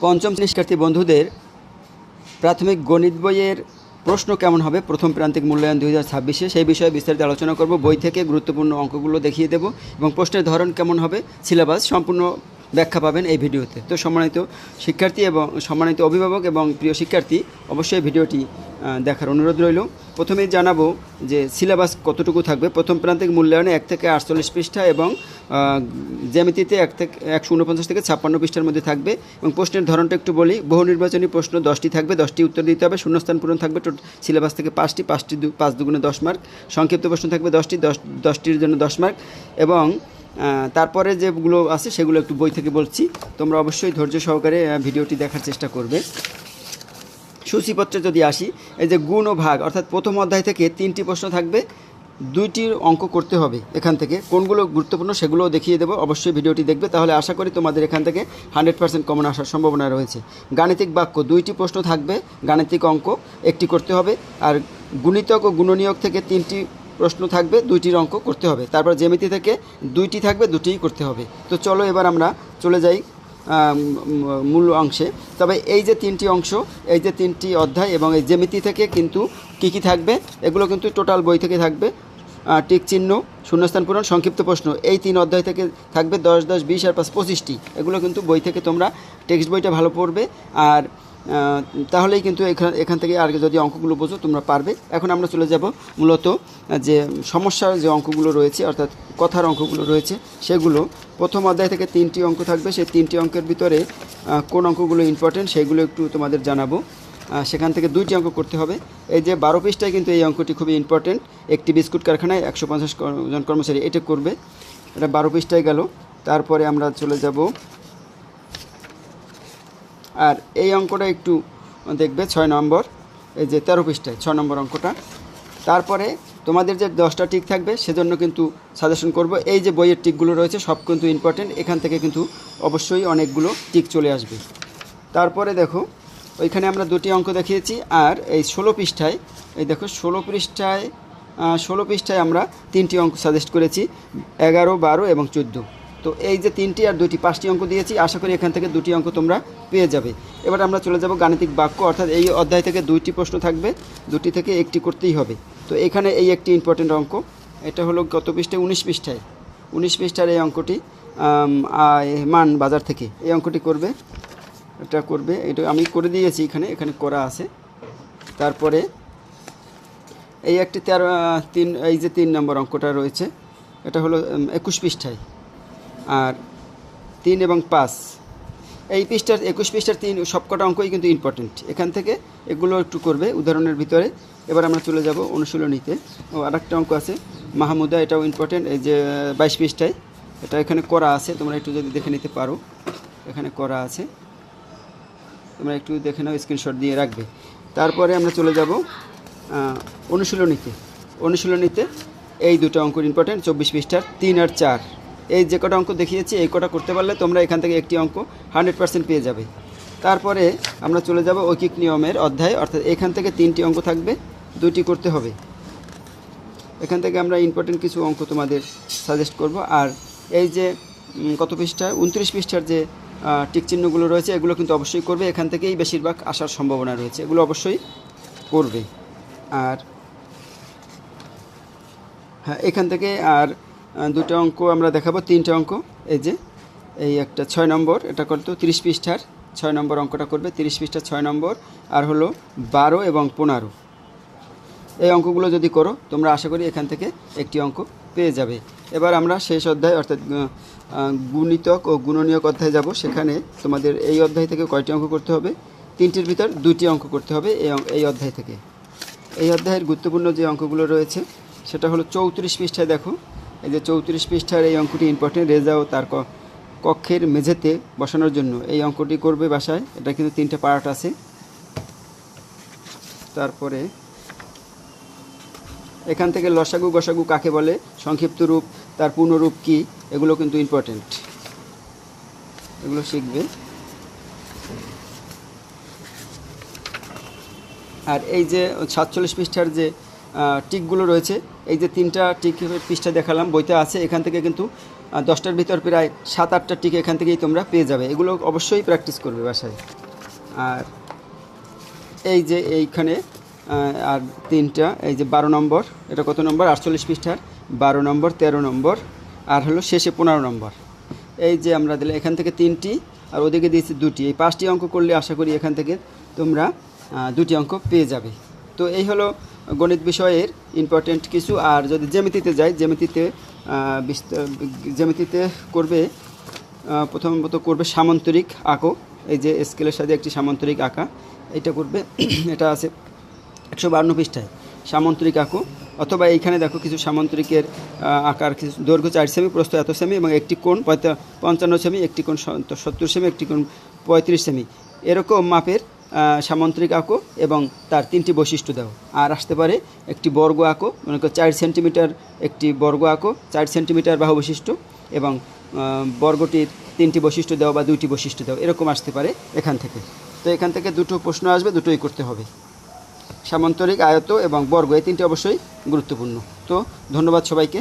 পঞ্চম শিক্ষার্থী বন্ধুদের প্রাথমিক গণিত বইয়ের প্রশ্ন কেমন হবে প্রথম প্রান্তিক মূল্যায়ন 2026-এ সেই বিষয়ে বিস্তারিত আলোচনা করব। বই থেকে গুরুত্বপূর্ণ অঙ্কগুলো দেখিয়ে দেব এবং প্রশ্নের ধরন কেমন হবে, সিলেবাস সম্পূর্ণ ব্যাখ্যা পাবেন এই ভিডিওতে। তো সম্মানিত শিক্ষার্থী এবং সম্মানিত অভিভাবক এবং প্রিয় শিক্ষার্থী, অবশ্যই ভিডিওটি দেখার অনুরোধ রইল। প্রথমেই জানাবো যে সিলেবাস কতটুকু থাকবে। প্রথম প্রান্তিক মূল্যায়নে 1 থেকে 48 পৃষ্ঠা এবং জ্যামিতিতে 149 থেকে 56 পৃষ্ঠার মধ্যে থাকবে। এবং প্রশ্নের ধরনটা একটু বলি, বহু নির্বাচনী প্রশ্ন 10টি থাকবে, 10টি উত্তর দিতে হবে। শূন্যস্থান পূরণ থাকবে সিলেবাস থেকে 5টি, 5 দুগুণে 10 মার্ক। সংক্ষিপ্ত প্রশ্ন থাকবে 10টি, 10টির জন্য 10 মার্ক। এবং তারপরে যেগুলো আছে সেগুলো একটু বই থেকে বলছি, তোমরা অবশ্যই ধৈর্য সহকারে ভিডিওটি দেখার চেষ্টা করবে। সূচিপত্রে যদি আসি, এই যে গুণ ও ভাগ অর্থাৎ প্রথম অধ্যায় থেকে 3টি প্রশ্ন থাকবে, 2টির অঙ্ক করতে হবে। এখান থেকে কোনগুলো গুরুত্বপূর্ণ সেগুলোও দেখিয়ে দেবো, অবশ্যই ভিডিওটি দেখবে, তাহলে আশা করি তোমাদের এখান থেকে 100% কমন আসার সম্ভাবনা রয়েছে। গাণিতিক বাক্য 2টি প্রশ্ন থাকবে, গাণিতিক অঙ্ক 1টি করতে হবে। আর গুণিতক ও গুণনীয়ক থেকে 3টি প্রশ্ন থাকবে, 2টির অঙ্ক করতে হবে। তারপর জ্যামিতি থেকে 2টি থাকবে, 2টিই করতে হবে। তো চলো এবার আমরা চলে যাই মূল অংশে। তবে এই যে 3টি অংশ, এই যে 3টি অধ্যায় এবং এই জ্যামিতি থেকে কিন্তু কী থাকবে, এগুলো কিন্তু টোটাল বই থেকে থাকবে। টিক চিহ্ন, শূন্যস্থান পূরণ, সংক্ষিপ্ত প্রশ্ন, এই 3 অধ্যায় থেকে থাকবে 10, 10, 20 আর 5, 25টি। এগুলো কিন্তু বই থেকে তোমরা টেক্সট বইটা ভালো পড়বে, আর তাহলেই কিন্তু এখান থেকে আর যদি অঙ্কগুলো বোঝো তোমরা পারবে। এখন আমরা চলে যাব মূলত যে সমস্যার যে অঙ্কগুলো রয়েছে, অর্থাৎ কথার অঙ্কগুলো রয়েছে, সেগুলো প্রথম অধ্যায় থেকে 3টি অঙ্ক থাকবে। সেই 3টি অঙ্কের ভিতরে কোন অঙ্কগুলো ইম্পর্টেন্ট সেগুলো একটু তোমাদের জানাবো। সেখান থেকে 2টি অঙ্ক করতে হবে। এই যে 12 পৃষ্ঠায় কিন্তু এই অঙ্কটি খুবই ইম্পর্টেন্ট। একটি বিস্কুট কারখানায় 150 জন কর্মচারী, এটা করবে, এটা 12 পৃষ্ঠায় গেল। তারপরে আমরা চলে যাব, আর এই অঙ্কটা একটু দেখবে 6 নম্বর, এই যে 13 পৃষ্ঠায় 6 নম্বর অঙ্কটা। তারপরে তোমাদের যে 10টা টিক থাকবে সেজন্য কিন্তু সাজেশন করব। এই যে বইয়ের টিকগুলো রয়েছে সব কিন্তু ইম্পর্টেন্ট, এখান থেকে কিন্তু অবশ্যই অনেকগুলো টিক চলে আসবে। তারপরে দেখো ওইখানে আমরা 2টি অঙ্ক দেখিয়েছি, আর এই 16 পৃষ্ঠায়, এই দেখো 16 পৃষ্ঠায় আমরা 3টি অঙ্ক সাজেস্ট করেছি, 11, 12 এবং 14। তো এই যে 3টি আর 2টি 5টি অঙ্ক দিয়েছি, আশা করি এখান থেকে 2টি অঙ্ক তোমরা পেয়ে যাবে। এবার আমরা চলে যাব গাণিতিক বাক্য, অর্থাৎ এই অধ্যায় থেকে 2টি প্রশ্ন থাকবে, 2টি থেকে 1টি করতেই হবে। তো এখানে এই একটি ইম্পর্টেন্ট অঙ্ক, এটা হলো কত পৃষ্ঠায়, 19 পৃষ্ঠায়, 19 পৃষ্ঠার এই অঙ্কটি, মান বাজার থেকে এই অঙ্কটি করবে, এটা করবে, এটা আমি করে দিয়েছি, এখানে করা আছে। তারপরে এই একটি 3 এই যে 3 নম্বর অঙ্কটা রয়েছে, এটা হলো 21 পৃষ্ঠায়, আর 3 এবং 5 এই পৃষ্ঠার 21 পৃষ্ঠার 3 সবকটা অঙ্কই কিন্তু ইম্পর্টেন্ট, এখান থেকে এগুলো একটু করবে উদাহরণের ভিতরে। এবার আমরা চলে যাব অনুশীলনীতে। আরেকটা অঙ্ক আছে মাহমুদা, এটাও ইম্পর্টেন্ট, এই যে 22 পৃষ্ঠায়, এটা এখানে করা আছে, তোমরা একটু যদি দেখে নিতে পারো, এখানে করা আছে, তোমরা একটু দেখে নাও, স্ক্রিনশট দিয়ে রাখবে। তারপরে আমরা চলে যাব অনুশীলনীতে এই 2টা অঙ্ক ইম্পর্টেন্ট, 24 পৃষ্ঠার 3 আর 4। এই যে কটা অঙ্ক দেখিয়েছি এই কটা করতে পারলে তোমরা এখান থেকে একটি অঙ্ক 100% পেয়ে যাবে। তারপরে আমরা চলে যাব ঐকিক নিয়মের অধ্যায়, অর্থাৎ এখান থেকে 3টি অঙ্ক থাকবে, 2টি করতে হবে। এখান থেকে আমরা ইম্পর্টেন্ট কিছু অঙ্ক তোমাদের সাজেস্ট করব। আর এই যে কত পৃষ্ঠা, 29 পৃষ্ঠার যে টিক চিহ্নগুলো রয়েছে এগুলো কিন্তু অবশ্যই করবে, এখান থেকেই বেশিরভাগ আসার সম্ভাবনা রয়েছে, এগুলো অবশ্যই করবে। আর হ্যাঁ, এখান থেকে আর 2টা অঙ্ক আমরা দেখাবো, 3টে অঙ্ক। এই যে এই একটা 6 নম্বর, এটা করতো 30 পৃষ্ঠার 6 নম্বর অঙ্কটা করবে, 30 পৃষ্ঠার 6 নম্বর, আর হলো 12 এবং 15। এই অঙ্কগুলো যদি করো তোমরা আশা করি এখান থেকে একটি অঙ্ক পেয়ে যাবে। এবার আমরা শেষ অধ্যায়, অর্থাৎ গুণিতক ও গুণনীয়ক অধ্যায়ে যাব। সেখানে তোমাদের এই অধ্যায় থেকে কয়টি অঙ্ক করতে হবে, 3টির ভিতর 2টি অঙ্ক করতে হবে এই অধ্যায় থেকে। এই অধ্যায়ের গুরুত্বপূর্ণ যে অঙ্কগুলো রয়েছে সেটা হলো 34 পৃষ্ঠায়। দেখো এই যে 34 পৃষ্ঠার এই অঙ্কটি ইম্পর্টেন্ট, রেজাও তার কক্ষের মেঝেতে বসানোর জন্য এই অঙ্কটি করবে বাসায়, এটা কিন্তু 3টে পার্ট আছে। তারপরে এখান থেকে লসাগু গসাগু কাকে বলে, সংক্ষিপ্ত রূপ, তার পূর্ণরূপ কী, এগুলো কিন্তু ইম্পর্টেন্ট, এগুলো শিখবে। আর এই যে 47 পৃষ্ঠার যে টিকগুলো রয়েছে, এই যে 3টা টিক পৃষ্ঠা দেখালাম বইতে আছে, এখান থেকে কিন্তু 10টার ভিতর প্রায় 7-8টা টিক এখান থেকেই তোমরা পেয়ে যাবে। এগুলো অবশ্যই প্র্যাকটিস করবে বাসায়। আর এই যে এইখানে আর 3টা, এই যে 12 নম্বর, এটা কত নম্বর? 48 পৃষ্ঠার 12 নম্বর, 13 নম্বর, আর হলো শেষে 15 নম্বর। এই যে আমরা দিলে এখান থেকে 3টি আর ওদিকে দিয়েছি 2টি। এই 5টি অঙ্ক করলে আশা করি এখান থেকে তোমরা 2টি অঙ্ক পেয়ে যাবে। তো এই হলো গণিত বিষয়ের ইম্পর্টেন্ট কিছু। আর যদি জ্যামিতিতে যাই, জ্যামিতিতে করবে প্রথমত করবে সামান্তরিক আঁকো। এই যে স্কেলের সাথে একটি সামান্তরিক আঁকা, এটা করবে। এটা আছে 152 পৃষ্ঠায়, সামান্তরিক আঁকো। অথবা এইখানে দেখো কিছু সামান্তরিকের আকার, কিছু দৈর্ঘ্য 4 সেমি, প্রস্থ এত সেমি এবং একটি কোণ 55 সেমি, একটি কোণ 70 সেমি, একটি কোণ 35 সেমি, এরকম মাপের সামান্তরিক আঁকো এবং তার 3টি বৈশিষ্ট্য দাও। আর আসতে পারে একটি বর্গ আঁকো, মনে করো 4 সেন্টিমিটার একটি বর্গ আঁকো, 4 সেন্টিমিটার বাহু বৈশিষ্ট্য এবং বর্গটির 3টি বৈশিষ্ট্য দাও বা 2টি বৈশিষ্ট্য দাও, এরকম আসতে পারে এখান থেকে। তো এখান থেকে 2টো প্রশ্ন আসবে, 2টোই করতে হবে। সামান্তরিক, আয়ত এবং বর্গ, এই 3টি অবশ্যই গুরুত্বপূর্ণ। তো ধন্যবাদ সবাইকে।